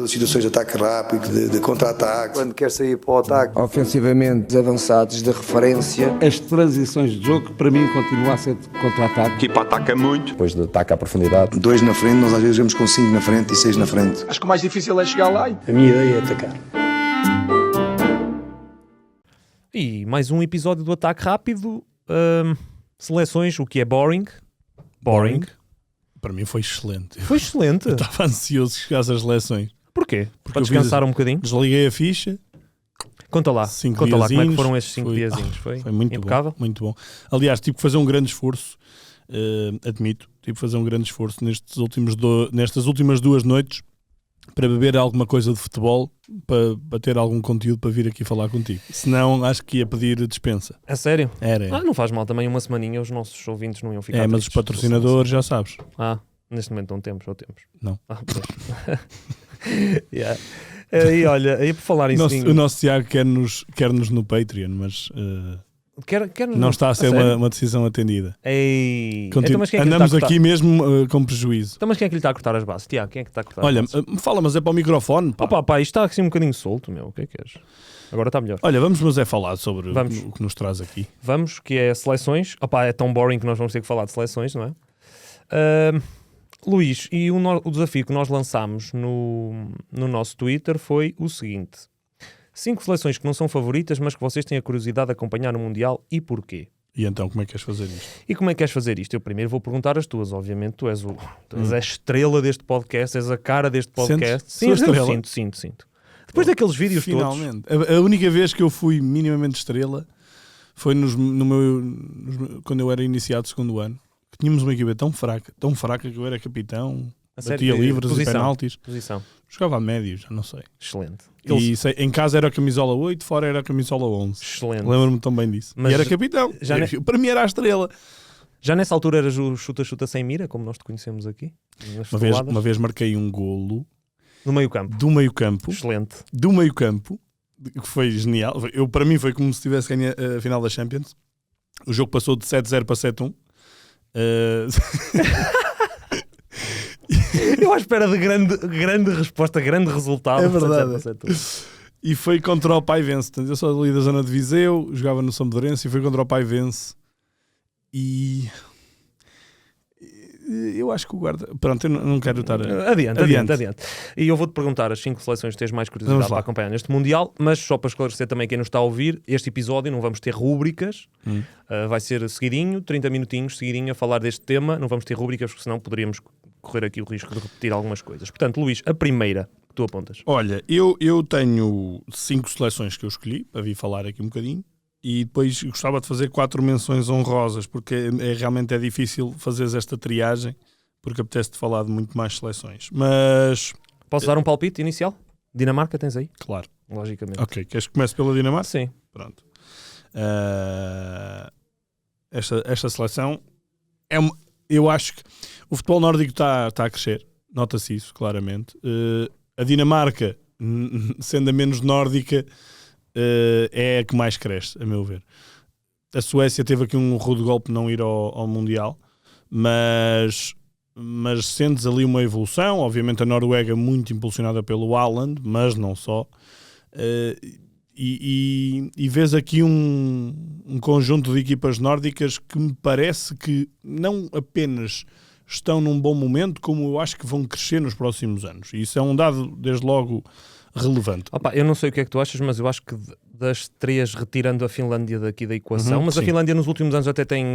de situações de ataque rápido, de contra-ataque. Quando quer sair para o ataque. Ofensivamente, avançados de referência. As transições de jogo, para mim, continua a ser de contra-ataque. A equipa ataca muito. Depois de ataque à profundidade. 2 na frente, nós às vezes jogamos com 5 na frente e 6 na frente. Acho que o mais difícil é chegar lá. A minha ideia é atacar. E mais um episódio do Ataque Rápido. Seleções, o que é boring. Boring. Para mim foi excelente. Foi excelente. Eu estava ansioso que chegasse às seleções. Porquê? Porque para descansar um bocadinho? Desliguei a ficha. Conta lá como é que foram estes 5 diazinhos. Foi muito impecável? Bom, muito bom. Aliás, tive que fazer um grande esforço, admito, tive que fazer um grande esforço nestas últimas 2 noites para beber alguma coisa de futebol, para ter algum conteúdo para vir aqui falar contigo. Senão, acho que ia pedir dispensa. A sério? Era. Não faz mal também uma semaninha, os nossos ouvintes não iam ficar mas os patrocinadores, já sabes. Neste momento não temos, ou temos? Não. Pois. Yeah. E olha, aí por falar em o nosso Tiago quer-nos no Patreon, mas não está a ser uma decisão atendida. Então, mas quem é que andamos aqui mesmo com prejuízo. Então, mas quem é que lhe está a cortar as bases? Tiago, quem é que está a cortar as bases? Olha, fala, mas é para o microfone. Pá, isto está assim um bocadinho solto, meu. O que é que és? Agora está melhor. Olha, vamos falar sobre o que nos traz aqui. Vamos, que é seleções. É tão boring que nós vamos ter que falar de seleções, não é? Luís, e o desafio que nós lançámos no nosso Twitter foi o seguinte: 5 seleções que não são favoritas, mas que vocês têm a curiosidade de acompanhar no Mundial e porquê? E então, como é que queres fazer isto? E como é que queres fazer isto? Eu primeiro vou perguntar as tuas, obviamente. Tu és a estrela deste podcast, és a cara deste podcast. Sim, estrela? Sinto. Depois daqueles vídeos finalmente. Todos... A única vez que eu fui minimamente estrela foi quando eu era iniciado do 2º ano. Que tínhamos uma equipa tão fraca que eu era capitão, batia livres e penaltis. Posição. Jogava a médio, já não sei. Excelente. E em casa era a camisola 8, fora era a camisola 11. Excelente. Lembro-me tão bem disso. Mas e era capitão. Para mim era a estrela. Já nessa altura eras o chuta-chuta sem mira, como nós te conhecemos aqui? Uma vez marquei um golo. No meio campo. Do meio campo. Excelente. Do meio campo. Que foi genial. Para mim foi como se tivesse ganho a final da Champions. O jogo passou de 7-0 para 7-1. Eu à espera de grande resposta, grande resultado. É verdade. E foi contra o Paivense. Eu sou ali da zona de Viseu, jogava no São Pedrense e foi contra o Paivense. E eu acho que o guarda... Pronto, eu não quero estar... Adiante. E eu vou-te perguntar as 5 seleções que tens mais curiosidade para acompanhar neste Mundial, mas só para esclarecer também quem nos está a ouvir, este episódio não vamos ter rúbricas, vai ser seguidinho, 30 minutinhos seguidinho a falar deste tema, não vamos ter rúbricas porque senão poderíamos correr aqui o risco de repetir algumas coisas. Portanto, Luís, a primeira que tu apontas. Olha, eu tenho 5 seleções que eu escolhi, para vir falar aqui um bocadinho, e depois gostava de fazer 4 menções honrosas, porque realmente é difícil fazeres esta triagem, porque apetece-te falar de muito mais seleções. Mas... Posso dar um palpite inicial? Dinamarca tens aí? Claro. Logicamente. Ok, queres que comece pela Dinamarca? Sim. Pronto. Esta seleção eu acho que o futebol nórdico está a crescer, nota-se isso claramente. A Dinamarca, sendo a menos nórdica, é a que mais cresce, a meu ver. A Suécia teve aqui um rude golpe não ir ao Mundial, mas sentes ali uma evolução. Obviamente a Noruega muito impulsionada pelo Haaland, mas não só. E vês aqui um conjunto de equipas nórdicas que me parece que não apenas estão num bom momento, como eu acho que vão crescer nos próximos anos. E isso é um dado, desde logo, relevante. Eu não sei o que é que tu achas, mas eu acho que das 3, retirando a Finlândia daqui da equação, mas sim. A Finlândia nos últimos anos até tem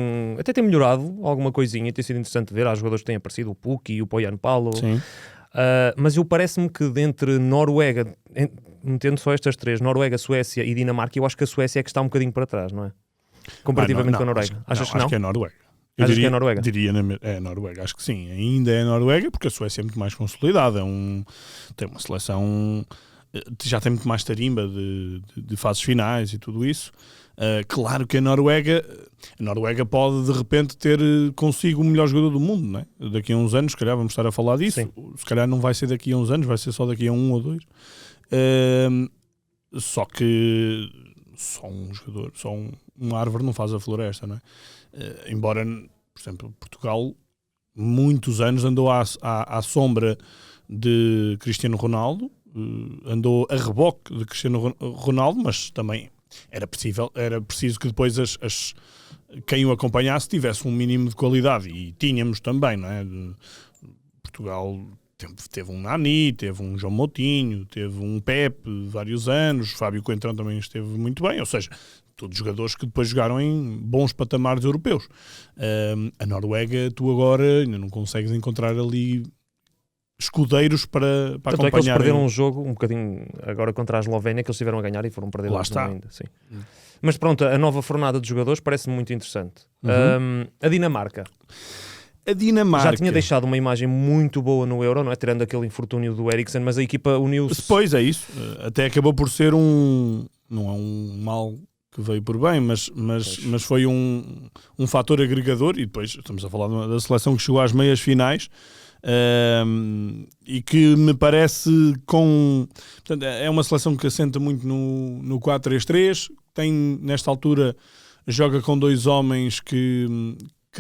melhorado alguma coisinha, e tem sido interessante ver. Há jogadores que têm aparecido, o Pukki e o Poyan Palo. Sim. Mas parece-me que dentre Noruega, metendo só estas 3, Noruega, Suécia e Dinamarca, eu acho que a Suécia é que está um bocadinho para trás, não é? Comparativamente com a Noruega. Achas que não? Acho que é Noruega. Que é Noruega? Diria Noruega, acho que sim. Ainda é Noruega, porque a Suécia é muito mais consolidada. Tem uma seleção... Já tem muito mais tarimba de fases finais e tudo isso. Claro que a Noruega pode de repente ter consigo o melhor jogador do mundo, não é? Daqui a uns anos, se calhar vamos estar a falar disso. Sim. Se calhar não vai ser daqui a uns anos, vai ser só daqui a 1 ou 2. Só que só um jogador, uma árvore não faz a floresta, não é? Embora, por exemplo, Portugal muitos anos andou à sombra de Cristiano Ronaldo, andou a reboque de Cristiano Ronaldo, mas também era preciso que depois quem o acompanhasse tivesse um mínimo de qualidade, e tínhamos também, não é? Portugal teve um Nani, teve um João Moutinho, teve um Pepe vários anos, Fábio Coentrão também esteve muito bem, ou seja, todos jogadores que depois jogaram em bons patamares europeus. A Noruega, tu agora ainda não consegues encontrar ali escudeiros para acompanhar. É que eles perderam um jogo um bocadinho agora contra a Eslovénia, que eles tiveram a ganhar e foram perder lá está ainda. Sim. Mas pronto, a nova fornada de jogadores parece-me muito interessante. A Dinamarca. A Dinamarca Já tinha deixado uma imagem muito boa no Euro, não é? Tirando aquele infortúnio do Eriksen, mas a equipa uniu-se. Depois é isso. Até acabou por ser não é um mal que veio por bem, mas foi um fator agregador, e depois estamos a falar da seleção que chegou às meias finais, e que me parece portanto, é uma seleção que assenta muito no 4-3-3, tem nesta altura, joga com dois homens que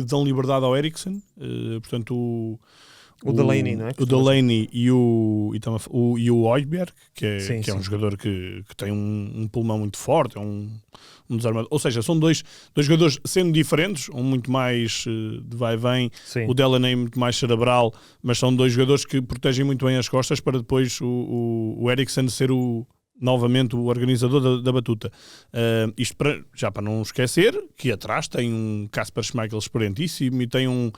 dão liberdade ao Eriksen, portanto o Delaney, não é? O Delaney e o Højbjerg, que é um jogador que tem um pulmão muito forte, é um desarmador. Ou seja, são dois jogadores sendo diferentes, um muito mais de vai e vem, o Delaney muito mais cerebral, mas são dois jogadores que protegem muito bem as costas para depois o Eriksen ser novamente o organizador da batuta. Isto já para não esquecer que atrás tem um Kasper Schmeichel experientíssimo e tem um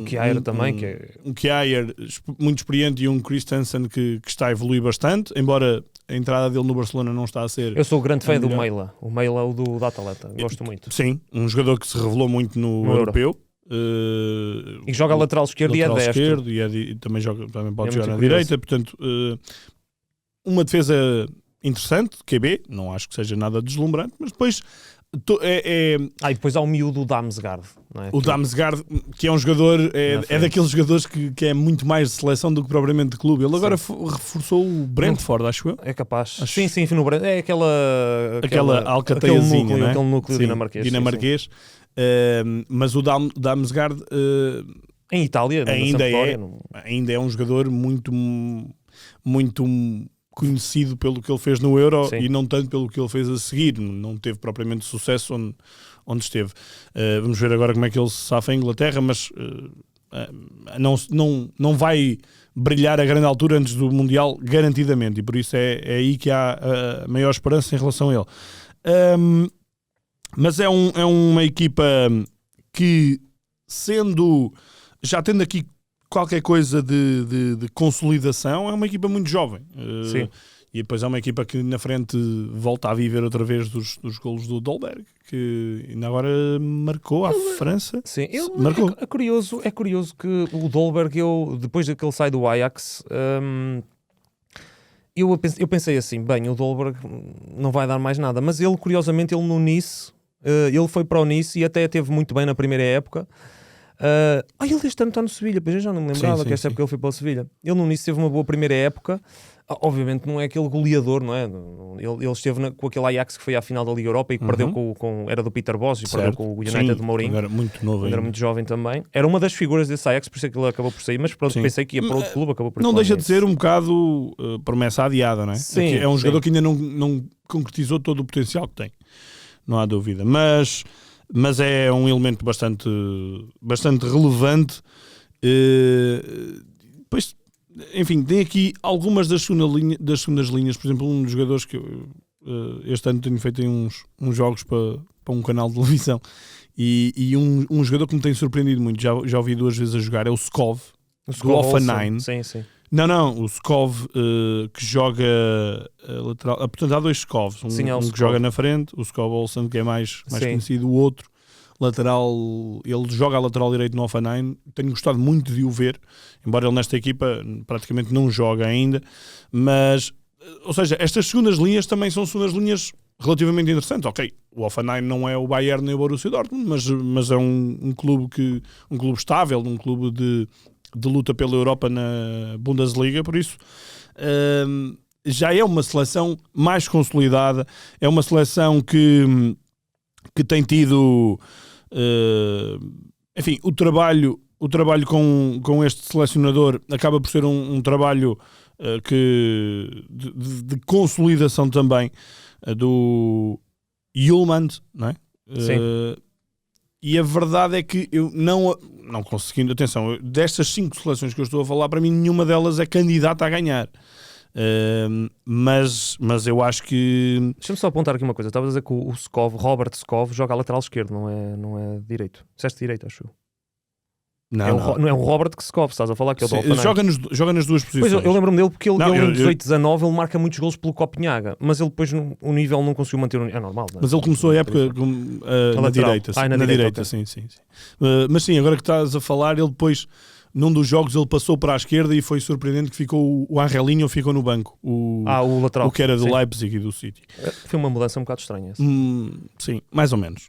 Kjaer também, que é... um Kjaer muito experiente e um Christensen que está a evoluir bastante, embora a entrada dele no Barcelona não está a ser... Eu sou o grande fã do Meila. O Meila é o do Atalanta. Gosto muito. Sim, um jogador que se revelou muito no europeu. E joga a lateral esquerdo e é destro. Esquerdo, e também pode jogar na direita. Portanto, uma defesa interessante, QB, não acho que seja nada deslumbrante, mas depois... E depois há o miúdo do Damsgaard, não é? O Damsgaard, que é um jogador, é daqueles jogadores que é muito mais de seleção do que propriamente de clube. Ele agora reforçou o Brentford, acho eu. É capaz. Sim, no Brentford. É aquela alcateiazinha, não é? Aquele núcleo dinamarquês. Sim. Mas o Damsgaard em Itália ainda é um jogador muito conhecido pelo que ele fez no Euro e não tanto pelo que ele fez a seguir. Não teve propriamente sucesso onde esteve. Vamos ver agora como é que ele se safa em Inglaterra, mas não vai brilhar a grande altura antes do Mundial, garantidamente, e por isso é aí que há a maior esperança em relação a ele. Mas é uma equipa que, já tendo aqui qualquer coisa de consolidação, é uma equipa muito jovem. E depois é uma equipa que na frente volta a viver outra vez dos golos do Dolberg, que ainda agora marcou à França. Sim, marcou. É curioso que o Dolberg, depois que ele sai do Ajax, eu pensei assim, bem, o Dolberg não vai dar mais nada, mas ele, curiosamente, no Nice, ele foi para o Nice e até teve muito bem na primeira época. Ele este ano está no Sevilha, pois eu já não me lembrava que esta época ele foi para o Sevilha. Ele no Nice teve uma boa primeira época. Obviamente não é aquele goleador, não é? Ele esteve com aquele Ajax que foi à final da Liga Europa e que perdeu era do Peter Bosz e perdeu com o United de Mourinho. Era muito novo, era muito jovem também. Era uma das figuras desse Ajax, por isso é que ele acabou por sair, mas pronto, pensei que ia para outro clube, acabou por não deixa de ser um bocado promessa adiada, não é? Sim, é um jogador que ainda não concretizou todo o potencial que tem, não há dúvida, mas é um elemento bastante relevante. Depois, enfim, tem aqui algumas das segundas linhas, por exemplo, um dos jogadores que este ano tenho feito uns jogos para um canal de televisão, e um jogador que me tem surpreendido muito, já ouvi 2 vezes a jogar, é o Skov do Hoffenheim. Sim. Não, o Skov que joga lateral. Portanto, há 2 Skovs. Um que joga na frente, o Skov Olsen, que é mais conhecido, o outro lateral, ele joga a lateral direito no Hoffenheim. Tenho gostado muito de o ver, embora ele nesta equipa praticamente não joga ainda. Mas, ou seja, estas segundas linhas também são segundas linhas relativamente interessantes. Ok, o Hoffenheim não é o Bayern nem o Borussia Dortmund, mas é um clube estável, um clube de luta pela Europa na Bundesliga, por isso já é uma seleção mais consolidada, é uma seleção que tem tido enfim, o trabalho o trabalho com este selecionador acaba por ser um trabalho de consolidação também do Hjulmand, não é? Sim. E a verdade é que eu não conseguindo, atenção, destas 5 seleções que eu estou a falar, para mim nenhuma delas é candidata a ganhar. Mas eu acho que... Deixa-me só apontar aqui uma coisa. Estavas a dizer que o Skov, Robert Skov, joga a lateral esquerdo, não é direito. Disseste direito, acho eu. Não é o Robert Skov, estás a falar que é o do Hoffenheim. Joga nas duas posições. Pois, eu lembro-me dele porque ele em 18-19 ele marca muitos golos pelo Copenhaga, mas ele depois o nível não conseguiu manter. É normal, não é? Mas ele começou a época na direita. Na direita, okay. sim. Mas sim, agora que estás a falar, ele depois, num dos jogos, ele passou para a esquerda e foi surpreendente que ficou o Angelinho ficou no banco. O lateral. O que era do sim. Leipzig e do City. Foi uma mudança um bocado estranha. Sim, mais ou menos.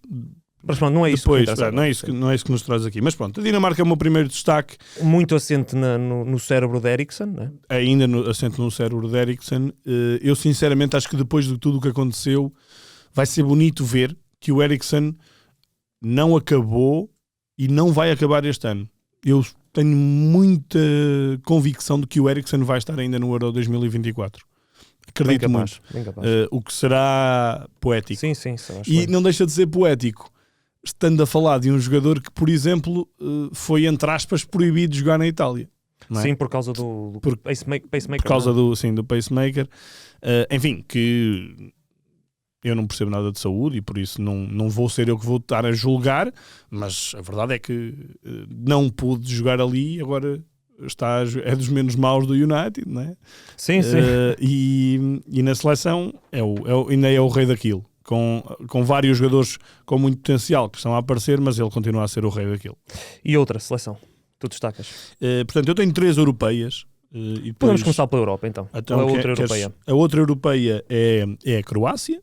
Mas pronto, não é isso depois, não é isso que nos traz aqui. Mas pronto, a Dinamarca é o meu primeiro destaque. Muito assente no cérebro de Eriksen, né? Ainda assente no cérebro de Eriksen. Eu sinceramente acho que depois de tudo o que aconteceu vai ser bonito ver que o Eriksen não acabou e não vai acabar este ano. Eu tenho muita convicção de que o Eriksen vai estar ainda no Euro 2024. Acredito muito. O que será poético. Sim, e não deixa de ser poético estando a falar de um jogador que, por exemplo, foi, entre aspas, proibido de jogar na Itália. Não é? Sim, por causa do pacemaker. Por causa do pacemaker. Enfim, que eu não percebo nada de saúde e por isso não vou ser eu que vou estar a julgar, mas a verdade é que não pude jogar ali e agora é dos menos maus do United, não é? Sim. E na seleção ainda é o rei daquilo. Com vários jogadores com muito potencial que estão a aparecer, mas ele continua a ser o rei daquilo. E outra seleção? Tu destacas? Portanto, eu tenho 3 europeias. E depois... Podemos começar pela Europa, então. Qual é a outra europeia? A outra europeia é a Croácia.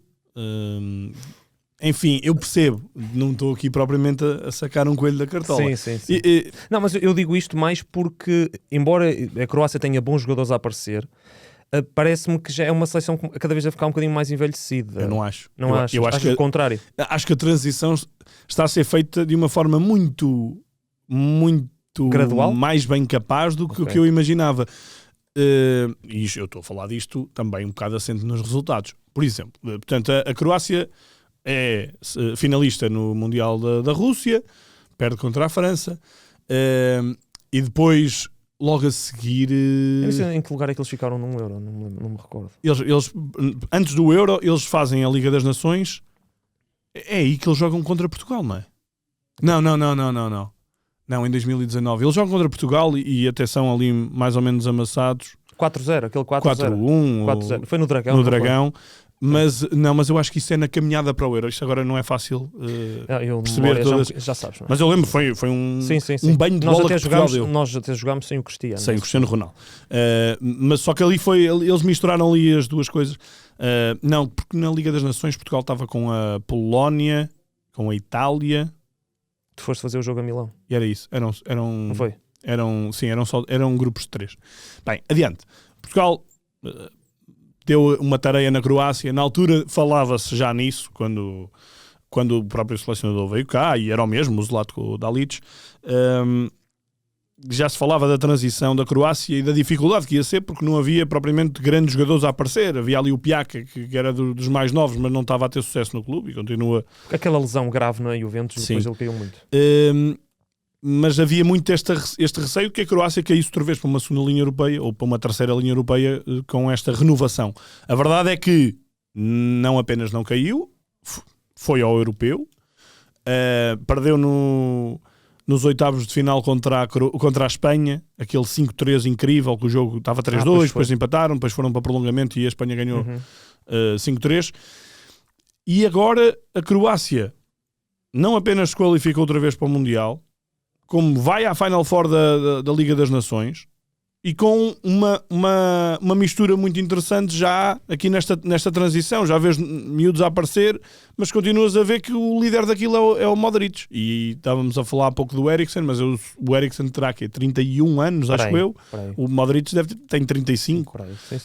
Enfim, eu percebo, não estou aqui propriamente a sacar um coelho da cartola. Sim. Não, mas eu digo isto mais porque, embora a Croácia tenha bons jogadores a aparecer, parece-me que já é uma seleção cada vez a ficar um bocadinho mais envelhecida. Eu não acho. Não acho. Eu acho que o contrário. Acho que a transição está a ser feita de uma forma muito gradual, mais bem capaz do que o que eu imaginava. E eu estou a falar disto também um bocado assente nos resultados. Por exemplo, portanto, a Croácia é finalista no Mundial da Rússia, perde contra a França, e depois... Logo a seguir... Eu não sei em que lugar é que eles ficaram num Euro, não me recordo. Eles, antes do Euro, eles fazem a Liga das Nações. É aí que eles jogam contra Portugal, não é? Não. Não, em 2019. Eles jogam contra Portugal e até são ali mais ou menos amassados. 4-0, aquele 4-0. 4-1. 4-0. Foi no Dragão. No Dragão. Mas eu acho que isso é na caminhada para o Euro. Isto agora não é fácil perceber todas. Já sabes, não é? Mas eu lembro, foi um banho de bola que Portugal deu. Nós até jogámos sem o Cristiano. Sem o Cristiano Ronaldo. Mas só que ali eles misturaram ali as duas coisas. Não, porque na Liga das Nações Portugal estava com a Polónia, com a Itália. Tu foste fazer o jogo a Milão. E era isso. Eram, não foi? Eram grupos de 3. Bem, adiante. Portugal... deu uma tarefa na Croácia. Na altura falava-se já nisso, quando o próprio selecionador veio cá, e era o mesmo, o Zlatko Dalic, já se falava da transição da Croácia e da dificuldade que ia ser, porque não havia propriamente grandes jogadores a aparecer. Havia ali o Piaca, que era dos mais novos, mas não estava a ter sucesso no clube, e continua... Aquela lesão grave na Juventus, depois ele caiu muito. Mas havia muito este receio que a Croácia caísse outra vez para uma segunda linha europeia ou para uma terceira linha europeia com esta renovação. A verdade é que não apenas não caiu, foi ao europeu, perdeu nos oitavos de final contra a Espanha, aquele 5-3 incrível, que o jogo estava 3-2, depois empataram, depois foram para prolongamento e a Espanha ganhou 5-3. E agora a Croácia não apenas se qualifica outra vez para o Mundial, como vai à Final Four da Liga das Nações e com uma mistura muito interessante já aqui nesta transição. Já vês miúdos a aparecer, mas continuas a ver que o líder daquilo é o Modric. E estávamos a falar há pouco do Eriksen, mas o Eriksen terá aqui 31 anos, acho eu. O Modric tem 35. Sim.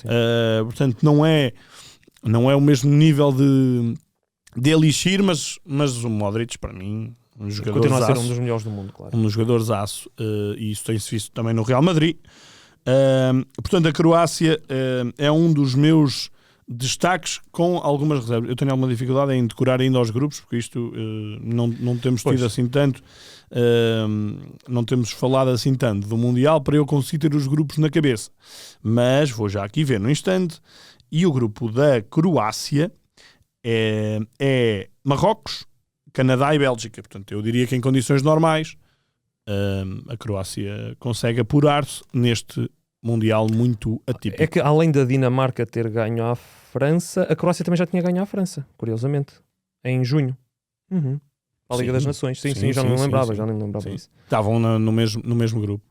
Portanto, não é o mesmo nível de elixir, mas o Modric, para mim... Um jogador Continua a ser aço, um dos melhores do mundo, claro. um dos jogadores aço, e isso tem-se visto também no Real Madrid. Portanto, a Croácia é um dos meus destaques com algumas reservas. Eu tenho alguma dificuldade em decorar ainda aos grupos, porque isto não temos tido assim tanto, não temos falado assim tanto do Mundial para eu conseguir ter os grupos na cabeça. Mas vou já aqui ver no instante. E o grupo da Croácia é Marrocos, Canadá e Bélgica. Portanto, eu diria que em condições normais a Croácia consegue apurar-se neste Mundial muito atípico. É que além da Dinamarca ter ganho à França, a Croácia também já tinha ganho à França, curiosamente, em junho. A Liga das Nações. Sim, já não me lembrava, já não me lembrava disso. Estavam no mesmo grupo.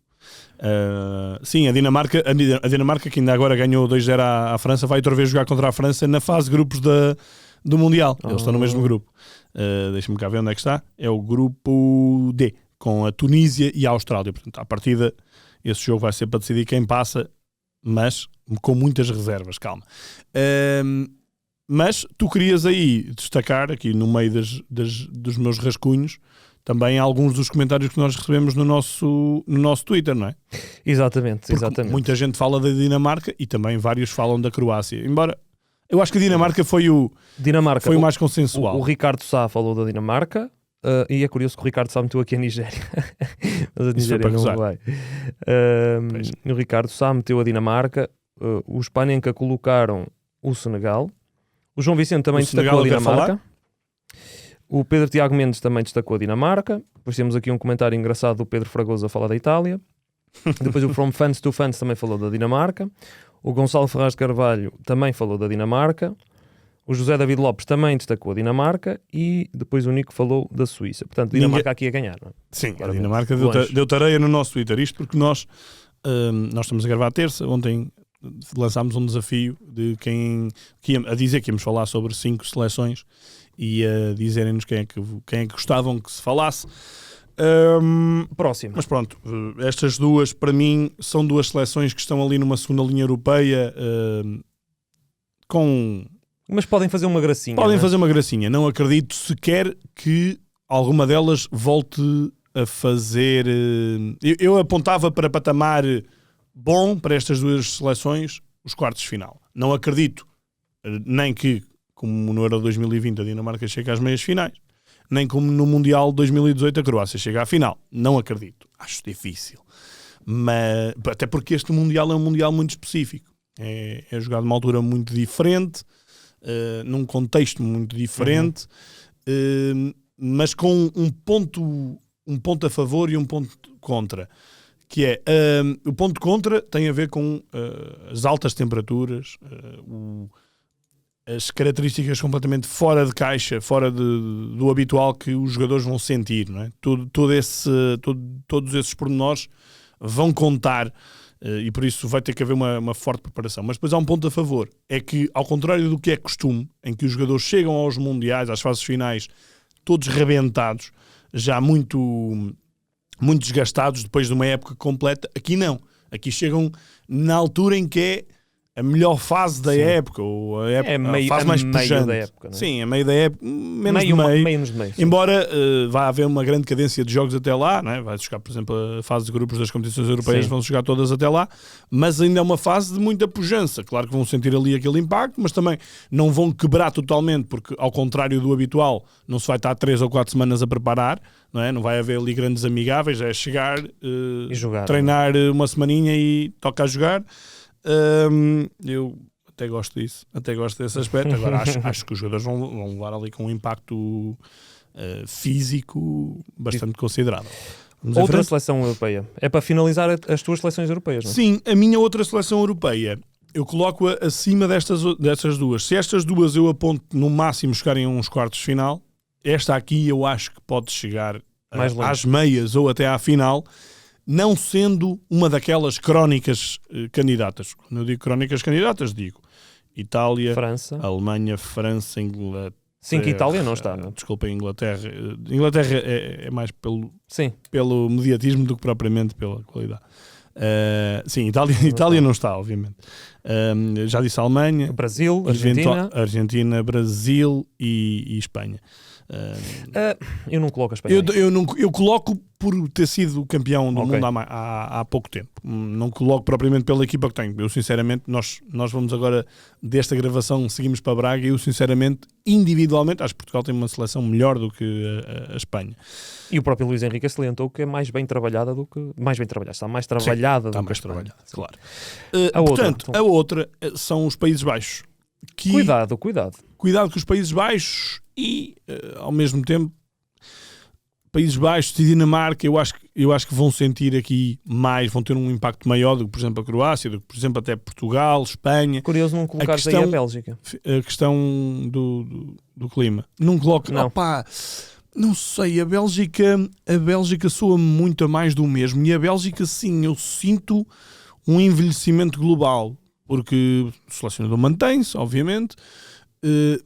Sim, a Dinamarca que ainda agora ganhou 2-0 à França, vai outra vez jogar contra a França na fase de grupos do Mundial. Eles estão no mesmo grupo. Deixa-me cá ver onde é que está. É o grupo D, com a Tunísia e a Austrália. Portanto, à partida, esse jogo vai ser para decidir quem passa, mas com muitas reservas, calma. Mas tu querias aí destacar, aqui no meio dos meus rascunhos, também alguns dos comentários que nós recebemos no nosso Twitter, não é? Exatamente. Muita gente fala da Dinamarca e também vários falam da Croácia. Embora, eu acho que a Dinamarca foi o mais consensual. O Ricardo Sá falou da Dinamarca, e é curioso que o Ricardo Sá meteu aqui a Nigéria. Mas a Nigéria não vai. O Ricardo Sá meteu a Dinamarca, o Spanenka colocaram o Senegal, o João Vicente também destacou a Dinamarca. O Pedro Tiago Mendes também destacou a Dinamarca. Depois temos aqui um comentário engraçado do Pedro Fragoso a falar da Itália. Depois o From Fans to Fans também falou da Dinamarca. O Gonçalo Ferraz Carvalho também falou da Dinamarca. O José David Lopes também destacou a Dinamarca. E depois o Nico falou da Suíça. Portanto, a Dinamarca aqui a ganhar, não é? Sim, a Dinamarca deu tareia no nosso Twitter. Isto porque nós estamos a gravar a terça. Ontem lançámos um desafio de a dizer que íamos falar sobre 5 seleções e a dizerem-nos quem é que gostavam que se falasse. Próximo. Mas pronto, estas duas para mim são 2 seleções que estão ali numa segunda linha europeia Mas podem fazer uma gracinha. Podem fazer uma gracinha. Não acredito sequer que alguma delas volte a fazer... Eu apontava para patamar bom para estas 2 seleções os quartos de final. Não acredito nem que, como no Euro 2020 a Dinamarca chega às meias finais, nem como no Mundial 2018 a Croácia chega à final. Não acredito. Acho difícil. Mas, até porque este Mundial é um Mundial muito específico. É jogado numa altura muito diferente, num contexto muito diferente, mas com um ponto a favor e um ponto contra. Que é, o ponto contra tem a ver com as altas temperaturas, as características completamente fora de caixa, fora do habitual que os jogadores vão sentir, não é? Todos esses pormenores vão contar, e por isso vai ter que haver uma forte preparação. Mas depois há um ponto a favor, é que ao contrário do que é costume, em que os jogadores chegam aos mundiais, às fases finais, todos rebentados, já muito desgastados depois de uma época completa, aqui não. Aqui chegam na altura em que é a melhor fase da época, ou a fase mais puxante. Da época, não é? Sim, a meio da época, menos de meio. Embora vá haver uma grande cadência de jogos até lá, não é? Vai jogar, por exemplo, a fase de grupos das competições europeias, vão jogar todas até lá, mas ainda é uma fase de muita pujança. Claro que vão sentir ali aquele impacto, mas também não vão quebrar totalmente, porque ao contrário do habitual, não se vai estar 3 ou 4 semanas a preparar, não é? Não vai haver ali grandes amigáveis, é chegar, e jogar, treinar uma semaninha e toca a jogar. Eu até gosto disso, até gosto desse aspecto. Agora acho que os jogadores vão levar ali com um impacto físico bastante considerável. Outra seleção europeia. É para finalizar as tuas seleções europeias, não é? Sim, a minha outra seleção europeia eu coloco-a acima destas 2. Se estas 2 eu aponto no máximo chegarem a uns quartos de final, esta aqui eu acho que pode chegar às meias ou até à final, não sendo uma daquelas crónicas candidatas. Quando eu digo crónicas candidatas, digo Itália, França, Alemanha, França, Inglaterra. Sim, que Itália não está, não? Desculpem, Inglaterra. Inglaterra é mais pelo mediatismo do que propriamente pela qualidade. Sim, Itália não está, obviamente. Já disse a Alemanha, Brasil, Argentina. Argentina, Brasil e Espanha. Eu não coloco a Espanha. Eu coloco por ter sido campeão do Ok. mundo há pouco tempo. Não coloco propriamente pela equipa que tenho. Eu sinceramente, nós vamos agora desta gravação, seguimos para Braga e eu sinceramente, individualmente, acho que Portugal tem uma seleção melhor do que a Espanha. E o próprio Luís Henrique salientou que é mais bem trabalhada do que... Mais bem trabalhada, está mais trabalhada Está do que a mais Espanha. trabalhada, Sim. claro. A A outra são os Países Baixos. Cuidado. Cuidado com os Países Baixos e, ao mesmo tempo, Países Baixos e Dinamarca, eu acho que vão sentir aqui mais, vão ter um impacto maior do que, por exemplo, a Croácia, do que, por exemplo, até Portugal, Espanha. Curioso não colocares aí a Bélgica. A questão do clima. Não coloco... Não. Opá, não sei, a Bélgica soa muito a mais do mesmo. E a Bélgica, sim, eu sinto um envelhecimento global. Porque o selecionador mantém-se, obviamente.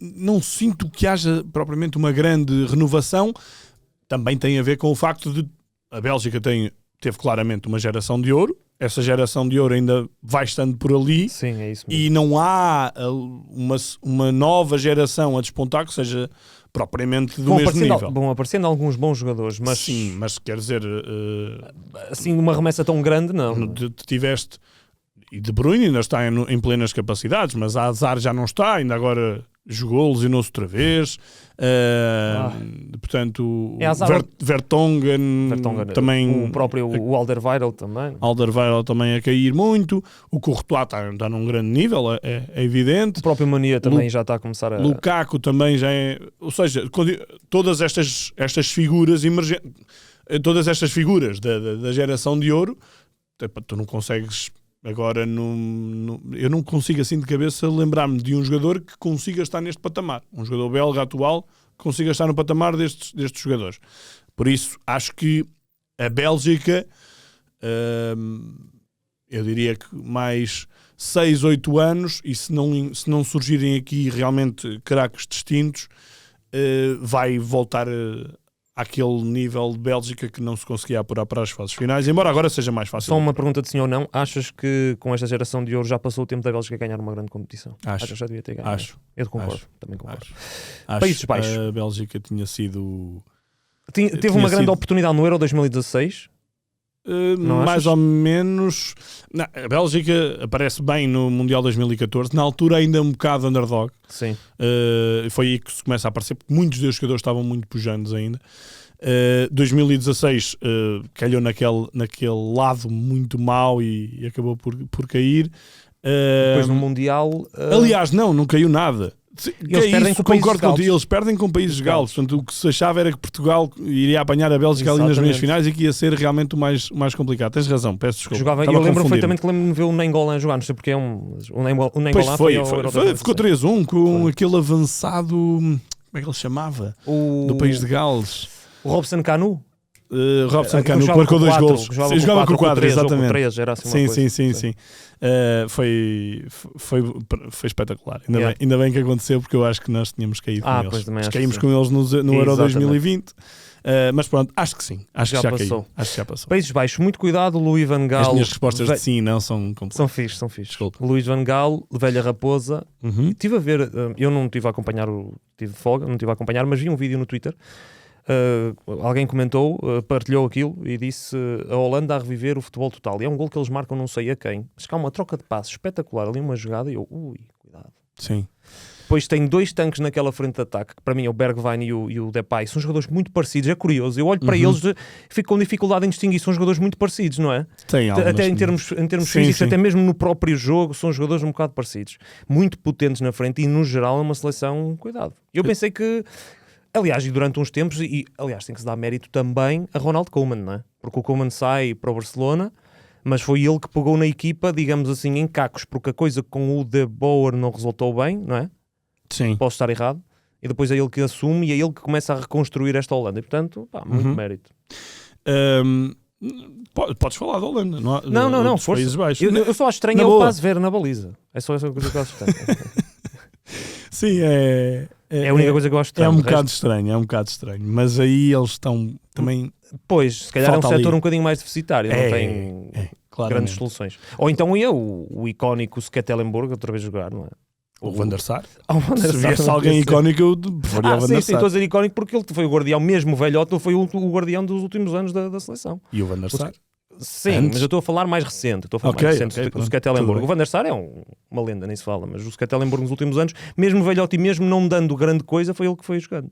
Não sinto que haja propriamente uma grande renovação. Também tem a ver com o facto de a Bélgica teve claramente uma geração de ouro. Essa geração de ouro ainda vai estando por ali. Sim, é isso mesmo. E não há uma nova geração a despontar que seja propriamente do mesmo nível. Vão aparecendo alguns bons jogadores, mas Sim, mas quer dizer... assim, uma remessa tão grande, não. Tiveste... E De Bruyne ainda está em plenas capacidades, mas a Hazard já não está, ainda agora jogou, lesionou-se outra vez. Portanto, É Hazard... Vertonghen também... O próprio o Alderweireld também. Alderweireld também a cair muito. O Courtois está num grande nível, é evidente. O próprio Mania também já está a começar a... Lukaku também já é... Ou seja, todas estas figuras emergentes, todas estas figuras da geração de ouro, tu não consegues... Agora, eu não consigo assim de cabeça lembrar-me de um jogador que consiga estar neste patamar. Um jogador belga atual que consiga estar no patamar destes jogadores. Por isso, acho que a Bélgica, eu diria que mais 6, 8 anos, e se não surgirem aqui realmente craques distintos, vai voltar àquele nível de Bélgica que não se conseguia apurar para as fases finais, embora agora seja mais fácil. Só uma pergunta de sim ou não. Achas que com esta geração de ouro já passou o tempo da Bélgica ganhar uma grande competição? Acho. Achas que já devia ter ganho? Acho. Eu concordo, Acho. também concordo. Acho Países Baixos. A Bélgica tinha sido... Teve uma grande oportunidade no Euro 2016? Não mais achas? ou menos. Não, a Bélgica aparece bem no Mundial 2014, na altura ainda um bocado underdog. Sim. Foi aí que se começa a aparecer, porque muitos dos jogadores estavam muito pujantes ainda. 2016 calhou naquele lado muito mau e acabou por cair. Depois no Mundial... Aliás, não caiu nada. Eles perdem com Países concordo Galos. contigo, eles perdem com Países Galos. Portanto, o que se achava era que Portugal iria apanhar a Bélgica ali nas meias Exatamente. finais e que ia ser realmente o mais complicado. Tens razão, peço desculpa. Jogava, Estava eu a lembro confundir-me. perfeitamente que lembro-me de ver o Nengolan jogar, não sei porque o Nengolan Pois foi ao Euro ficou 2016. 3-1 com aquele avançado, como é que ele chamava? Do país de Gales. O Robson Canu. Robson Que Canu, que jogava marcou com 2 quatro, golos. que jogava Sim, com jogava quatro, com 4, com três, ou com exatamente. três, era assim uma coisa. Sim. Foi espetacular. Yeah. Ainda bem que aconteceu, porque eu acho que nós tínhamos caído com Pois eles. também Nós acho caímos que com eles no Euro Exatamente. 2020. Mas pronto, acho que sim. Acho que já passou. caiu. Acho que já passou. Países Baixos, muito cuidado, Luís Van Gaal. As minhas respostas de sim e não são completas. São fixe. Desculpa. Luís Van Gaal, Velha Raposa. Uhum. Estive a ver, eu não estive a acompanhar, tive folga, não estive a acompanhar, mas vi um vídeo no Twitter. Alguém comentou, partilhou aquilo e disse a Holanda a reviver o futebol total. E é um gol que eles marcam não sei a quem. Mas cá há uma troca de passos espetacular, ali uma jogada e eu, cuidado. Sim. Depois tem 2 tanques naquela frente de ataque, que para mim é o Bergwijn e o Depay. São jogadores muito parecidos, é curioso. Eu olho para eles e fico com dificuldade em distinguir. São jogadores muito parecidos, não é? Tem algumas... Até em termos Sim, físicos, sim. até mesmo no próprio jogo, são jogadores um bocado parecidos. Muito potentes na frente e, no geral, é uma seleção, cuidado. Eu pensei que... Aliás, e durante uns tempos, aliás, tem que se dar mérito também a Ronald Koeman, não é? Porque o Koeman sai para o Barcelona, mas foi ele que pegou na equipa, digamos assim, em cacos, porque a coisa com o De Boer não resultou bem, não é? Sim. Posso estar errado. E depois é ele que assume e é ele que começa a reconstruir esta Holanda. E, portanto, muito mérito. Podes falar da Holanda. Não, dos Países força. Baixos. Eu só acho estranho Na é o boa. Paz-Ver na baliza. É só essa coisa que eu acho estranho. Sim, É a única coisa que eu acho É estranho. um De bocado resto, estranho. Mas aí eles estão também... pois, se calhar é um Falta ali. setor um bocadinho mais deficitário. Não tem... Claramente. grandes soluções. Ou então ia o icónico Stekelenburg outra vez jogar, não é? O Van der Sar. Ah, o Van der Se Sar viesse não alguém podia ser. icónico, eu preferia o Van Sim, der sim, estou a Sar. dizer icónico porque ele foi o guardião, mesmo velhote, ele foi o guardião dos últimos anos da seleção. E o Van der Sar? Sim, Antes? mas eu estou a falar mais recente. Estou a falar Ok, mais recente. ok, O pronto, Stekelenburg. tudo bem. O Van der Sar é uma lenda, nem se fala, mas o Stekelenburg nos últimos anos, mesmo velhote e mesmo não dando grande coisa, foi ele que foi jogando.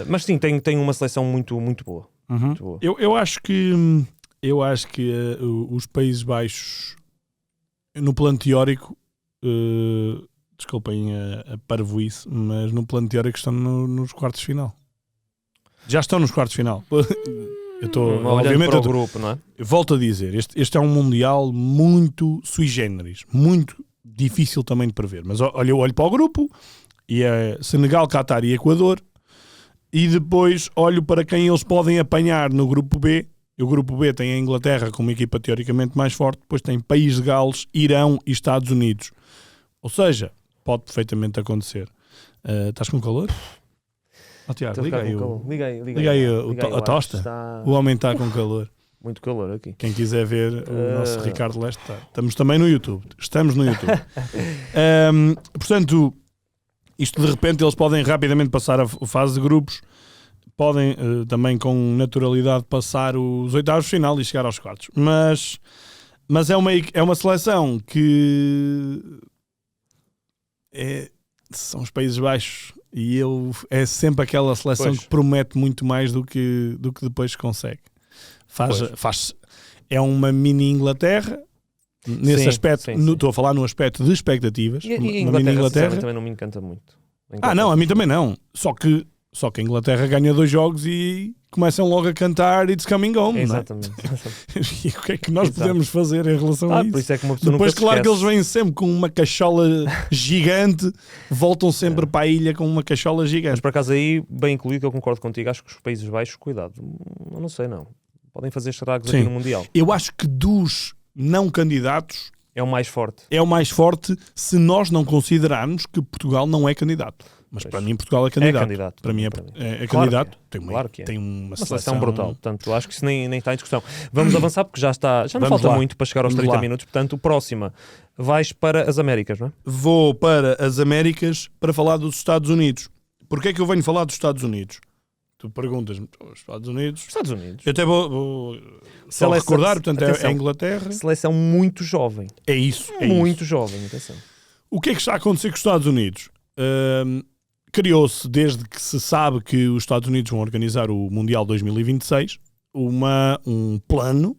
Mas sim, tem uma seleção muito, muito boa. Muito boa. Eu acho que os Países Baixos, no plano teórico, desculpem a parvoíce, mas no plano teórico estão nos quartos de final. Já estão nos quartos de final. Eu estou, Olhando obviamente, para o grupo, não é? eu volto a dizer, este é um Mundial muito sui generis, muito difícil também de prever. Mas olha, eu olho para o grupo e é Senegal, Qatar e Equador, e depois olho para quem eles podem apanhar no grupo B. O grupo B tem a Inglaterra como uma equipa teoricamente mais forte, depois tem País de Gales, Irão e Estados Unidos. Ou seja, pode perfeitamente acontecer. Estás com calor? Tiago, Estou a liga ficar aí, com calor. liga aí a ar, tosta. está O homem está com calor. muito calor aqui. Quem quiser ver o nosso Ricardo Leste está. Estamos também no YouTube. Estamos no YouTube. Portanto, isto de repente eles podem rapidamente passar a fase de grupos, podem também com naturalidade passar os oitavos de final e chegar aos quartos. Mas é uma seleção que são os Países Baixos e é sempre aquela seleção Pois. que promete muito mais do que depois consegue. É uma mini Inglaterra nesse Sim, aspecto. sim, sim. Estou a falar no aspecto de expectativas. E a uma mini Inglaterra, Inglaterra. sinceramente, também não me encanta muito. Não, a mim também não. Só que a Inglaterra ganha 2 jogos e começam logo a cantar It's Coming Home. Exatamente. Não é? E o que é que nós Exato. podemos fazer em relação a isso? Por isso é que uma pessoa Depois, nunca se claro que eles esquece. vêm sempre com uma cachola gigante, voltam sempre para a ilha com uma cachola Mas gigante. por acaso aí, bem incluído, eu concordo contigo, acho que os Países Baixos, cuidado, eu não sei não, podem fazer estragos Sim. aqui no Mundial. Eu acho que dos não candidatos É o mais forte. é o mais forte se nós não considerarmos que Portugal não é candidato. Mas Pois. para mim Portugal é candidato. É candidato. Para mim é Claro candidato. que é. Tem Claro que é. tem uma Uma seleção seleção brutal, portanto acho que isso nem está em discussão. Vamos avançar porque já não Vamos falta lá. muito para chegar aos Vamos 30 lá. minutos, portanto próxima, vais para as Américas, não é? Vou para as Américas para falar dos Estados Unidos. Porquê é que eu venho falar dos Estados Unidos? Tu perguntas-me, os Estados Unidos... Estados Unidos. Eu até vou só Seleção- recordar, portanto é atenção. a Inglaterra. Seleção muito jovem. É isso. Muito jovem, atenção. O que é que está a acontecer com os Estados Unidos? Criou-se, desde que se sabe que os Estados Unidos vão organizar o Mundial 2026, um plano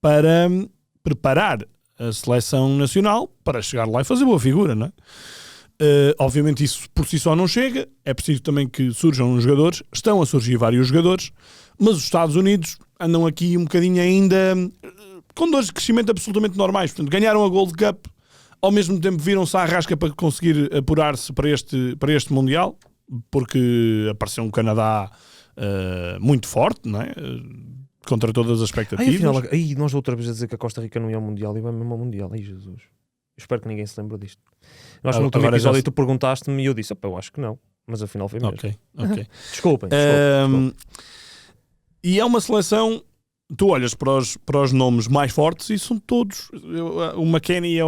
para preparar a seleção nacional para chegar lá e fazer boa figura, não é? Obviamente isso por si só não chega, é preciso também que surjam os jogadores, estão a surgir vários jogadores, mas os Estados Unidos andam aqui um bocadinho ainda com dores de crescimento absolutamente normais. Portanto, ganharam a Gold Cup, ao mesmo tempo viram-se à rasca para conseguir apurar-se para este Mundial, porque apareceu um Canadá muito forte, não é? Contra todas as expectativas. Afinal, nós outra vez a dizer que a Costa Rica não ia ao Mundial e vai mesmo ao Mundial. Ai, Jesus. Eu espero que ninguém se lembre disto. Nós no último Agora já episódio se- tu perguntaste-me e eu disse, eu acho que não. Mas afinal foi mesmo. Ok. Desculpem. E é uma seleção, tu olhas para os nomes mais fortes e são todos. O McKennie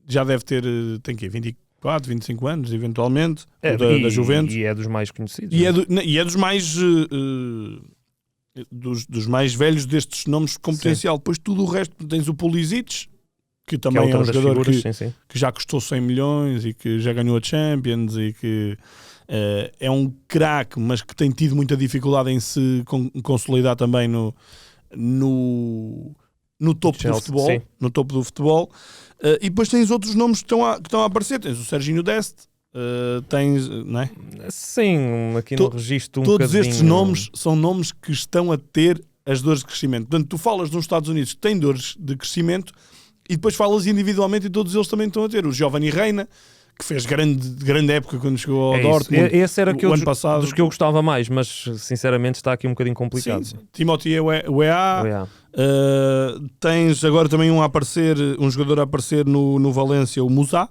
já deve ter, tem quê? 24, 25 anos, eventualmente, da Juventus. E é dos mais conhecidos. E é dos mais dos mais velhos destes nomes com potencial. Depois tudo o resto, tens o Pulisic, que também é outra um das jogador figuras, sim. que já custou 100 milhões e que já ganhou a Champions e que é um craque, mas que tem tido muita dificuldade em se consolidar também no topo do Chelsea, futebol. sim. No topo do futebol. E depois tens outros nomes que estão a aparecer. Tens o Serginho Dest, tens, não é? Sim, aqui no registro Todos bocadinho... estes nomes são nomes que estão a ter as dores de crescimento. Portanto, tu falas dos Estados Unidos que têm dores de crescimento e depois falas individualmente e todos eles também estão a ter. O Giovanni Reina, que fez grande época quando chegou ao Dortmund. Esse era o ano passado. dos que eu gostava mais, mas sinceramente está aqui um bocadinho complicado. Sim. Timothy Weah. Weah. Tens agora também um jogador a aparecer no Valência, o Musa.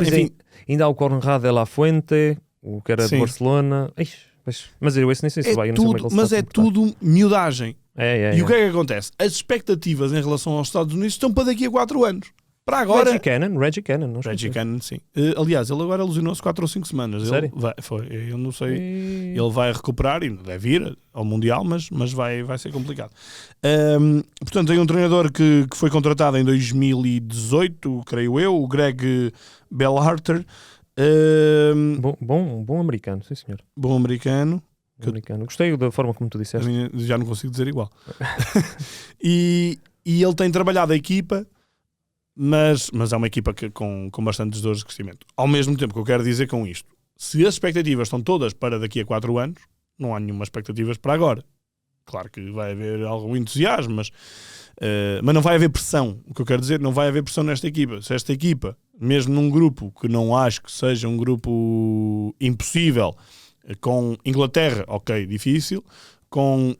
Enfim, Ainda há o Conrad de la Fuente, o que era Sim. de Barcelona. Mas eu esse nem sei se vai. Eu não sei como é que ele se mas está a é comportar. tudo miudagem. É. E o que é que acontece? As expectativas em relação aos Estados Unidos estão para daqui a 4 anos. Para agora... Reggie Cannon. Não Reggie Cannon, sim. Aliás, ele agora lesionou-se 4 ou 5 semanas. Sério? Eu não sei. Ele vai recuperar e deve ir ao Mundial, mas vai ser complicado. Portanto, tem um treinador que foi contratado em 2018, creio eu, o Greg Berhalter. Bom americano, sim senhor. Bom americano. Gostei da forma como tu disseste. Já não consigo dizer igual. E ele tem trabalhado a equipa, mas é uma equipa com bastantes dores de crescimento. Ao mesmo tempo que eu quero dizer com isto, se as expectativas estão todas para daqui a 4 anos, não há nenhuma expectativas para agora. Claro que vai haver algum entusiasmo, mas não vai haver pressão. O que eu quero dizer, não vai haver pressão nesta equipa. Se esta equipa, mesmo num grupo que não acho que seja um grupo impossível, com Inglaterra, ok, difícil, com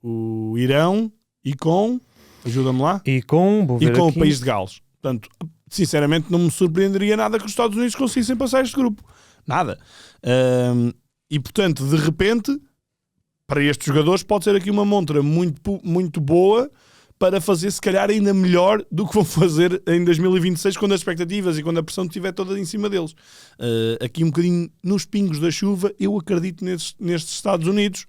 o Irão e com... Ajuda-me lá. E com o país de Gales. Portanto, sinceramente, não me surpreenderia nada que os Estados Unidos conseguissem passar este grupo. Nada. E, portanto, de repente, para estes jogadores pode ser aqui uma montra muito, muito boa para fazer, se calhar, ainda melhor do que vão fazer em 2026, quando as expectativas e quando a pressão estiver toda em cima deles. Aqui um bocadinho nos pingos da chuva, eu acredito nestes Estados Unidos.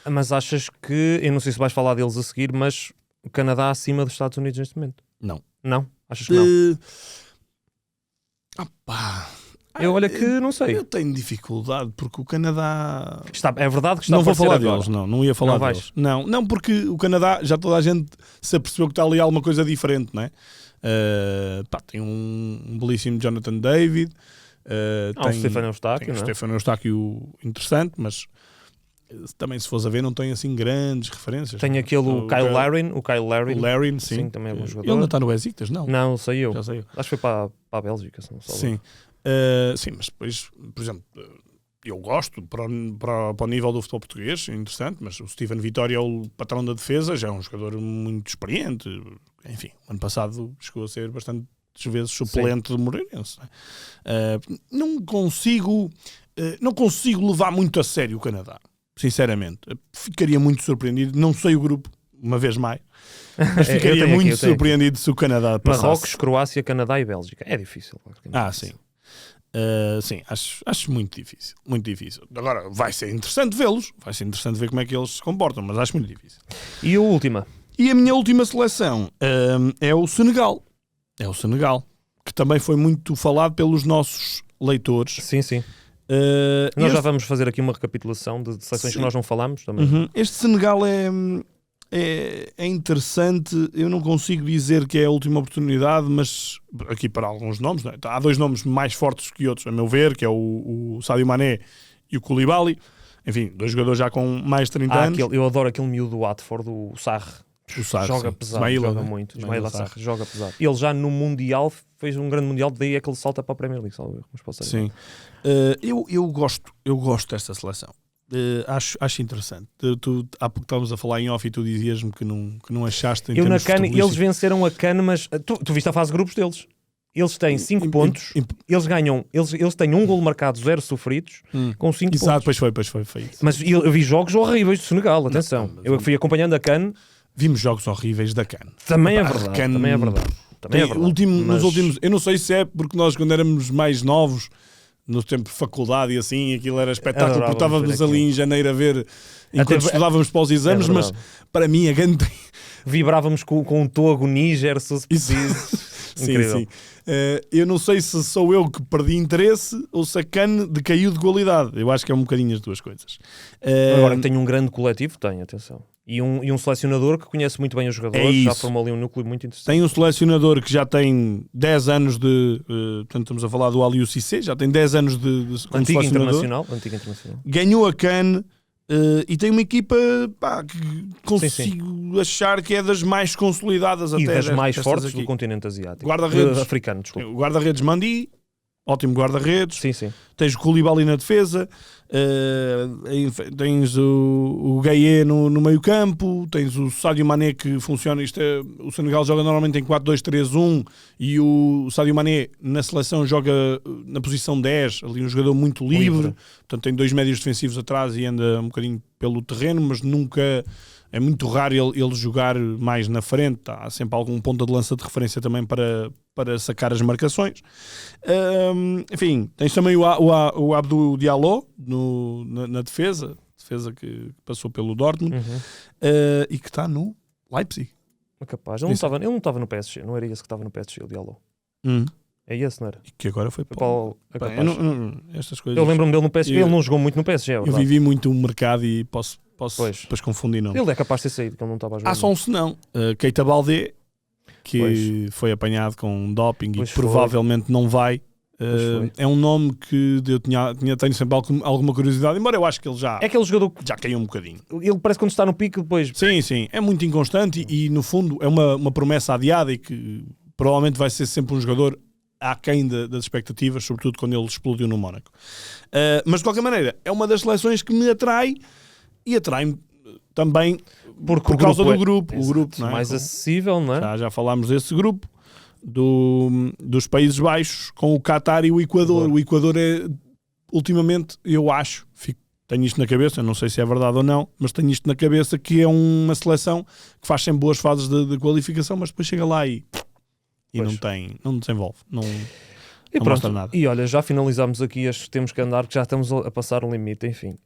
Mas achas que, eu não sei se vais falar deles a seguir, mas o Canadá acima dos Estados Unidos neste momento? Não. Não? Achas que não? Olha que não sei. Eu tenho dificuldade porque o Canadá... É verdade que está não a vou falar agora. deles, não ia falar deles. Não, porque o Canadá, já toda a gente se apercebeu que está ali alguma coisa diferente, não é? Tem um belíssimo Jonathan David. O Stefano Eustáquio, tem não é? O Stefano Eustáquio interessante, mas também, se fores a ver, não tem assim grandes referências. Tem aquele Kyle Larin. O Larin, sim. Também é bom jogador. Ele ainda está no Besiktas, não? Não, saiu. Já saiu. Acho que foi para a Bélgica. Se não sim. Sim, mas depois, por exemplo, eu gosto para o nível do futebol português, é interessante, mas o Steven Vitória é o patrão da defesa, já é um jogador muito experiente. Enfim, ano passado chegou a ser bastante vezes suplente de Moreirense. Não consigo levar muito a sério o Canadá. Sinceramente, ficaria muito surpreendido. Não sei o grupo, uma vez mais, mas ficaria muito surpreendido se o Canadá passasse. Marrocos, Croácia, Canadá e Bélgica. É difícil. Sim. Sim, acho muito difícil. Muito difícil. Agora, vai ser interessante vê-los. Vai ser interessante ver como é que eles se comportam, mas acho muito difícil. E a última? E a minha última seleção é o Senegal. É o Senegal, que também foi muito falado pelos nossos leitores. Sim. Nós já vamos fazer aqui uma recapitulação de seleções que nós não falámos também. Este Senegal é interessante. Eu não consigo dizer que é a última oportunidade, mas aqui para alguns nomes, não é? Há 2 nomes mais fortes que outros, a meu ver, que é o Sadio Mané e o Koulibaly. Enfim, 2 jogadores já com mais de 30 anos. Eu adoro aquele miúdo do Watford, o Sarr. Joga pesado, joga muito. Ismaila Sarr joga pesado. Ele já no Mundial fez um grande Mundial, daí é que ele salta para a Premier League. Sim. Eu gosto desta seleção. Acho interessante. Tu, há pouco estávamos a falar em off e tu dizias-me que não achaste. Eu na CAN, eles venceram a CAN, mas tu viste a fase de grupos deles. Eles têm 5 pontos, eles ganham, eles têm 1 golo marcado, 0 sofridos, com 5 pontos. Exato, pois foi isso. Mas eu vi jogos horríveis do Senegal, atenção. Eu fui acompanhando a CAN. Vimos jogos horríveis da CAN. Também é verdade. Nos últimos, eu não sei se é porque nós, quando éramos mais novos, no tempo de faculdade e assim, aquilo era espetáculo, porque estávamos ali em janeiro a ver enquanto estudávamos para os exames, mas para mim a CAN vibrávamos com o Togo, Níger, se preciso. Sim. Eu não sei se sou eu que perdi interesse ou se a CAN decaiu de qualidade. Eu acho que é um bocadinho as duas coisas. Agora que tem um grande coletivo, atenção. E um selecionador que conhece muito bem os jogadores, já formou ali um núcleo muito interessante. Tem um selecionador que já tem 10 anos de... portanto, estamos a falar do Aliou Cissé, já tem 10 anos de antigo internacional. Ganhou a CAN e tem uma equipa que consigo achar que é das mais consolidadas e até. E das mais fortes do continente asiático. Guarda-redes africano, desculpa. O guarda-redes Mandi, ótimo guarda-redes. Sim, sim. Tens o Koulibaly na defesa, tens o Gueye no meio campo, tens o Sadio Mané que funciona, o Senegal joga normalmente em 4-2-3-1 e o Sadio Mané na seleção joga na posição 10, ali um jogador muito livre. Portanto tem 2 médios defensivos atrás e anda um bocadinho pelo terreno, mas nunca... É muito raro ele jogar mais na frente. Há sempre algum ponta de lança de referência também para sacar as marcações. Enfim, tens também o Abdou Diallo na defesa que passou pelo Dortmund e que está no Leipzig. É capaz. Ele não estava no PSG, não era esse que estava no PSG, o Diallo. É esse, não era? E que agora foi para o... estas coisas. Eu lembro-me dele no PSG, ele não jogou muito no PSG. Eu vivi muito o mercado e posso depois confundir não. Ele é capaz de ter saído, que ele não estava a jogar. Há só um senão. Keita Baldé, que foi apanhado com doping e provavelmente não vai. É um nome que eu tenho sempre alguma curiosidade, embora eu acho que ele já... É aquele jogador que já caiu um bocadinho. Ele parece que quando está no pico depois... Sim, é muito inconstante e no fundo é uma promessa adiada e que provavelmente vai ser sempre um jogador aquém das expectativas, sobretudo quando ele explodiu no Mónaco. Mas de qualquer maneira, é uma das seleções que me atrai e atrai-me também por causa do grupo. O grupo não é? Mais acessível, não é? Já falámos desse grupo, dos Países Baixos, com o Qatar e o Equador. O Equador é, ultimamente, eu acho, tenho isto na cabeça, não sei se é verdade ou não, mas tenho isto na cabeça, que é uma seleção que faz sempre boas fases de qualificação, mas depois chega lá e não desenvolve. E não mostra nada. E olha, já finalizámos aqui as que temos que andar, que já estamos a passar o limite, enfim.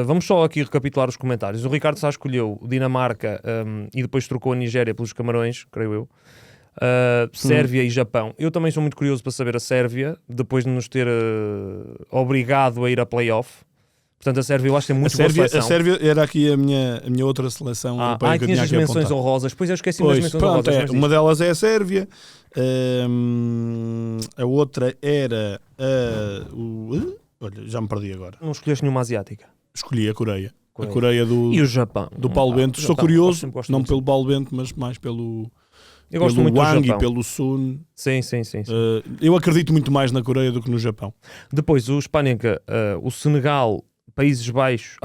Vamos só aqui recapitular os comentários. O Ricardo Sá escolheu Dinamarca e depois trocou a Nigéria pelos Camarões, creio eu. Sérvia e Japão. Eu também sou muito curioso para saber a Sérvia, depois de nos ter obrigado a ir a play-off. Portanto, a Sérvia eu acho que tem muito boa seleção. A Sérvia era aqui a minha outra seleção europeia que eu tinha as menções honrosas. Pois eu esqueci das menções honrosas. Uma delas é a Sérvia. A outra era olha, já me perdi agora. Não escolheste nenhuma asiática? Escolhi a Coreia. A Coreia e o Japão. Do Paulo Bento. Estou curioso, não pelo Paulo Bento, mas mais pelo Wang e pelo Sun. Sim. Eu acredito muito mais na Coreia do que no Japão. Depois o Spanenka, o Senegal, Países Baixos.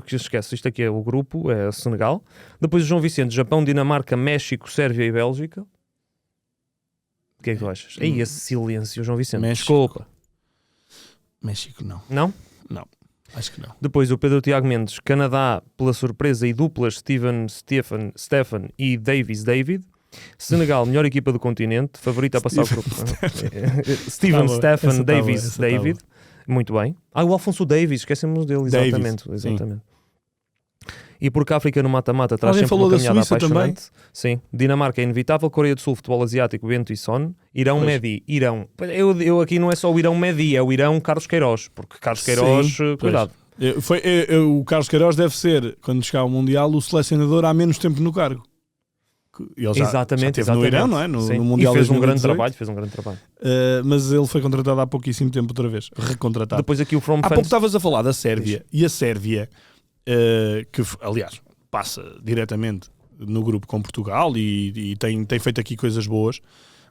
Que esquece, isto aqui é o grupo, é o Senegal. Depois o João Vicente, Japão, Dinamarca, México, Sérvia e Bélgica. O que é que tu achas? Aí esse silêncio, João Vicente. México. Desculpa. México não. Não? Não, acho que não. Depois o Pedro Tiago Mendes, Canadá, pela surpresa e duplas, Stefan e David. Senegal, melhor equipa do continente, favorita a passar o grupo. Stefan, David. Muito bem. O Alfonso Davies, esquecemos dele, exatamente. E porque a África no mata-mata traz sempre uma caminhada apaixonante. Também. Sim. Dinamarca é inevitável, Coreia do Sul, futebol asiático, Bento e Son. Irão, Mehdi. Irão. Eu aqui não é só o Irão Mehdi, é o Irão Carlos Queiroz, porque Carlos Queiroz, cuidado. O Carlos Queiroz deve ser, quando chegar ao Mundial, o selecionador há menos tempo no cargo. Ele já esteve no Irão, não é? No Mundial e fez um grande trabalho. Mas ele foi contratado há pouquíssimo tempo outra vez. Recontratado. Depois aqui o From Há pouco estavas a falar da Sérvia. E a Sérvia, que aliás passa diretamente no grupo com Portugal e tem feito aqui coisas boas.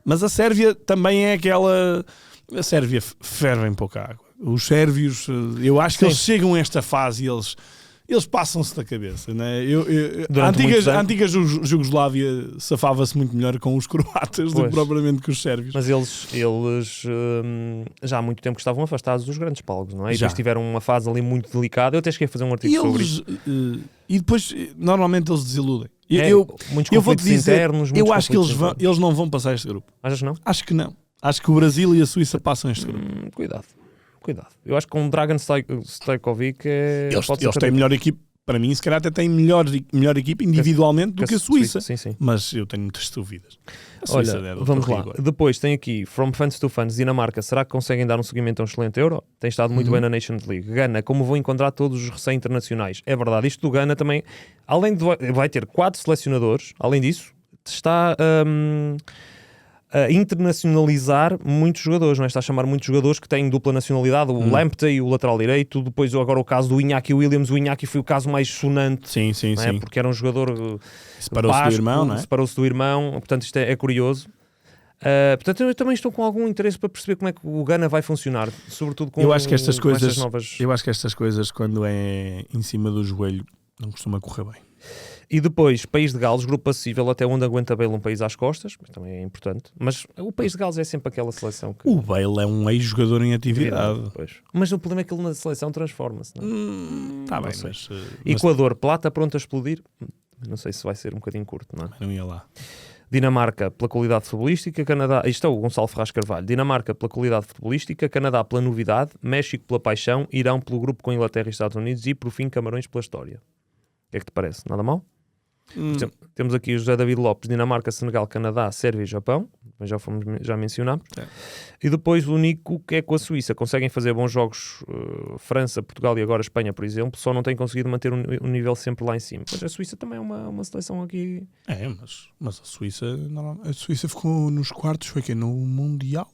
Mas a Sérvia também é aquela... A Sérvia ferve em pouca água. Os sérvios, eu acho que eles chegam a esta fase e eles passam-se da cabeça, né? A antiga Jugoslávia safava-se muito melhor com os croatas do que propriamente com os sérvios. Mas eles já há muito tempo que estavam afastados dos grandes palcos, não é? E depois tiveram uma fase ali muito delicada. Eu até cheguei a fazer um artigo sobre isso. E depois, normalmente, eles desiludem. Eu vou-te dizer, eu acho que eles não vão passar este grupo. Achas que não? Acho que não. Acho que o Brasil e a Suíça passam este grupo. Cuidado. Eu acho que com o Dragan Stojkovic eles têm melhor equipe. Para mim, se calhar até têm melhor equipe individualmente do que a Suíça. Sim. Mas eu tenho muitas dúvidas. Olha, vamos lá. Depois tem aqui From Fans to Fans, Dinamarca. Será que conseguem dar um seguimento a um excelente Euro? Tem estado muito bem na Nations League. Gana, como vou encontrar todos os recém-internacionais? É verdade, isto do Gana também, além de vai ter 4 selecionadores, além disso, está a internacionalizar muitos jogadores, não é? Está a chamar muitos jogadores que têm dupla nacionalidade, o Lamptey, o lateral direito, depois agora o caso do Iñaki Williams. O Iñaki foi o caso mais sonante, sim. Porque era um jogador separou-se do irmão, não é? Separou-se do irmão, portanto isto é curioso. Portanto, eu também estou com algum interesse para perceber como é que o Ghana vai funcionar, sobretudo com, Eu acho que estas com estas coisas, novas... eu acho que estas coisas, quando é em cima do joelho, não costuma correr bem. E depois, País de Gales, grupo acessível até onde aguenta Bale um país às costas, mas também é importante. Mas o País de Gales é sempre aquela seleção que... O Bale é um ex-jogador em atividade. Pois. Mas o problema é que ele na seleção transforma-se, não é? Está bem, sei. mas Equador, plata pronto a explodir. Não sei se vai ser um bocadinho curto, não é? não ia lá. Dinamarca pela qualidade futebolística, Canadá... Isto é o Gonçalo Ferraz Carvalho. Dinamarca pela qualidade futebolística, Canadá pela novidade, México pela paixão, Irão pelo grupo com Inglaterra e Estados Unidos e, por fim, Camarões pela história. O que é que te parece? Nada mal? Temos aqui o José David Lopes, Dinamarca, Senegal, Canadá, Sérvia e Japão. Já mencionámos. É. E depois o Nico, que é com a Suíça. Conseguem fazer bons jogos, França, Portugal e agora Espanha, por exemplo, só não têm conseguido manter um nível sempre lá em cima. Pois a Suíça também é uma seleção aqui... Mas a Suíça ficou nos quartos, foi que no Mundial?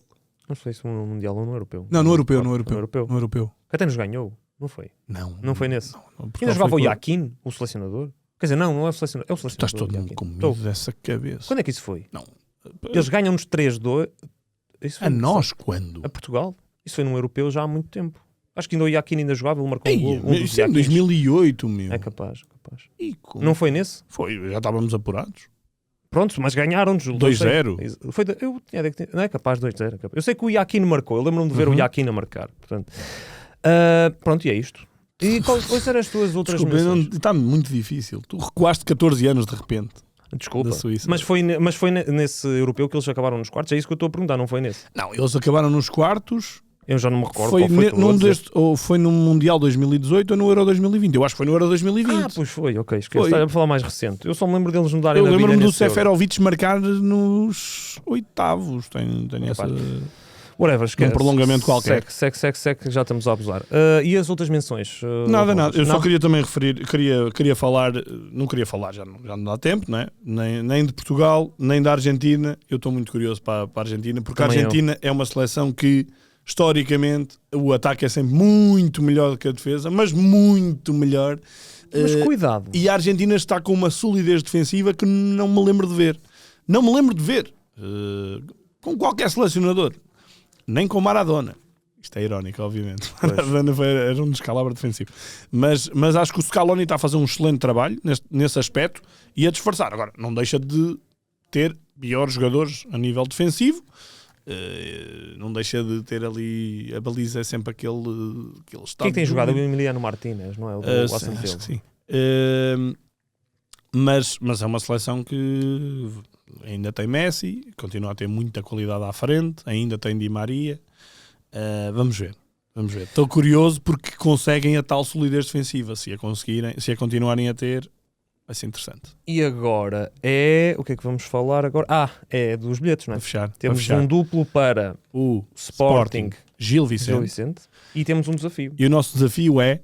Não sei se no Mundial ou no Europeu. Não, no Europeu. No Europeu. Até nos ganhou, não foi? Não foi nesse. Não, Ainda jogava o Yakin, o selecionador. Quer dizer, não é o selecionador. É o selecionador. Estás todo mundo com medo dessa cabeça. Quando é que isso foi? Não. Eles ganham-nos 3-2. A nós quando? A Portugal. Isso foi num europeu já há muito tempo. Acho que ainda o Yakin ainda jogava, ele marcou um gol. Isso é em 2008, meu. É capaz. Não foi nesse? Foi, já estávamos apurados. Pronto, mas ganharam-nos 2-0. Não é capaz de 2-0. Eu sei que o Yakin marcou. Eu lembro-me de ver o Yakin a marcar. Portanto, pronto, e é isto. E quais eram as tuas outras menções? Está muito difícil. Tu recuaste 14 anos de repente. Desculpa, da Suíça. mas foi nesse europeu que eles acabaram nos quartos? É isso que eu estou a perguntar, não foi nesse? Não, eles acabaram nos quartos. Eu já não me recordo Foi, qual foi ou foi no Mundial 2018 ou no Euro 2020. Eu acho que foi no Euro 2020. Ah, pois foi, ok, esquece. Estava a falar mais recente. Eu só me lembro deles mudarem na vida. Eu lembro-me do nesse Euro. Seferovic marcar nos oitavos. Tenho essa... Whatever, esquece. Um prolongamento qualquer. Segue, já estamos a abusar. E as outras menções? Nada. Eu só queria também referir, queria falar, não queria falar, já não dá tempo, não é? Nem de Portugal, nem da Argentina. Eu estou muito curioso para a Argentina, porque também a Argentina é uma seleção que, historicamente, o ataque é sempre muito melhor do que a defesa, mas muito melhor. Mas cuidado. E a Argentina está com uma solidez defensiva que não me lembro de ver. Não me lembro de ver. Com qualquer selecionador. Nem com Maradona. Isto é irónico, obviamente. Maradona era um descalabro defensivo. Mas acho que o Scaloni está a fazer um excelente trabalho nesse aspecto e a disfarçar. Agora, não deixa de ter piores jogadores a nível defensivo. Não deixa de ter ali... A baliza é sempre aquele estado... Quem tem jogado? O Emiliano Martínez, não é? O do Aston Villa. Acho que sim. Mas é uma seleção que... Ainda tem Messi, continua a ter muita qualidade à frente, ainda tem Di Maria. Vamos ver. Estou curioso porque conseguem a tal solidez defensiva. Se a continuarem a ter, vai ser interessante. E agora o que é que vamos falar agora? É dos bilhetes, não é? Temos um duplo para o Sporting Gil Vicente e temos um desafio. E o nosso desafio é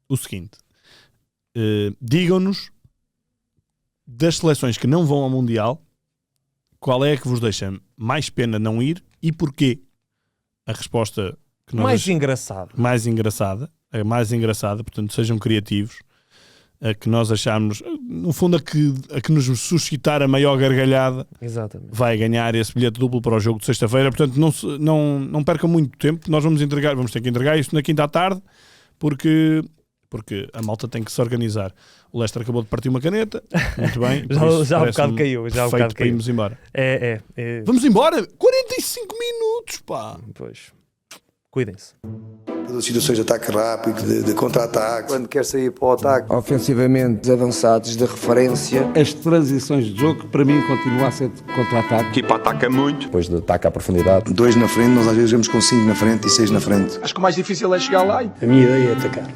o seguinte: digam-nos, das seleções que não vão ao Mundial, qual é que vos deixa mais pena não ir e porquê? A resposta que nós mais engraçada, portanto sejam criativos, a que nós achamos, no fundo a que nos suscitar a maior gargalhada. Exatamente. Vai ganhar esse bilhete duplo para o jogo de sexta-feira. Portanto não percam muito tempo, nós vamos ter que entregar isto na quinta à tarde, porque a malta tem que se organizar. O Leicester acabou de partir uma caneta. Muito bem. já há bocado caiu. Para irmos embora. É. Vamos embora? 45 minutos, pá. Pois. Cuidem-se. Todas as situações de ataque rápido, de contra-ataque. Quando quer sair para o ataque. Ofensivamente avançados de referência. As transições de jogo, para mim, continua a ser de contra-ataque. A equipa ataca muito. Depois de ataque à profundidade. 2 na frente, nós às vezes jogamos com 5 na frente e 6 na frente. Acho que o mais difícil é chegar lá. A minha ideia é atacar.